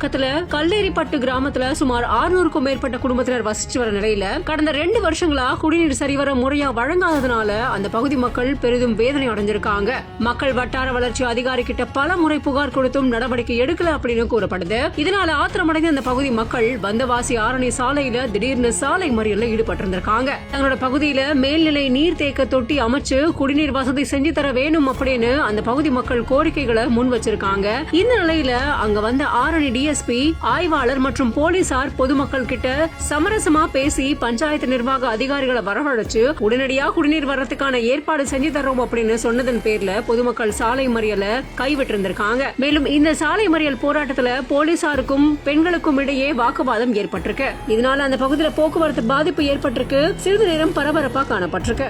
பக்கத்துல கல்லேரிப்பட்டு கிராமத்துல சுமார் 600க்கும் மேற்பட்ட குடும்பத்தினர் வசிச்சு வர நிலையில கடந்த 2 வருஷங்களா குடிநீர் சரிவர முறையா வழங்காததுனால அந்த பகுதி மக்கள் பெரிதும் வேதனை அடைஞ்சிருக்காங்க. மக்கள் வட்டார வளர்ச்சி அதிகாரி கிட்ட பல முறை புகார் கொடுத்தும் நடவடிக்கை எடுக்கல அப்படின்னு கூறப்படுது. இதனால ஆத்திரமடைந்த அந்த பகுதி மக்கள் வந்தவாசி ஆரணி சாலையில திடீர்னு சாலை மறியல்ல ஈடுபட்டிருந்திருக்காங்க. தங்களோட பகுதியில மேல்நிலை நீர்த்தேக்க தொட்டி அமைச்சு குடிநீர் வசதி செஞ்சு தர வேணும் அப்படின்னு அந்த பகுதி மக்கள் கோரிக்கைகளை முன் வச்சிருக்காங்க. இந்த நிலையில அங்க வந்த ஆரணி டிஎஸ்பி, ஆய்வாளர் மற்றும் போலீசார் பொதுமக்கள் கிட்ட சமரசமா பேசி பஞ்சாயத்து நிர்வாக அதிகாரிகளை வரவழைச்சு உடனடியா குடிநீர் வரத்துக்கான ஏற்பாடு செஞ்சு தரோம் அப்படின்னு சொன்னதன் பேர்ல பொதுமக்கள் சாலை மறியல கைவிட்டு இருந்திருக்காங்க. மேலும் இந்த சாலை மறியல் போராட்டத்துல போலீசாருக்கும் பெண்களுக்கும் இடையே வாக்குவாதம் ஏற்பட்டிருக்கு. இதனால அந்த பகுதியில போக்குவரத்து பாதிப்பு ஏற்பட்டிருக்கு. சிறிது நேரம் பரபரப்பா காணப்பட்டிருக்கு.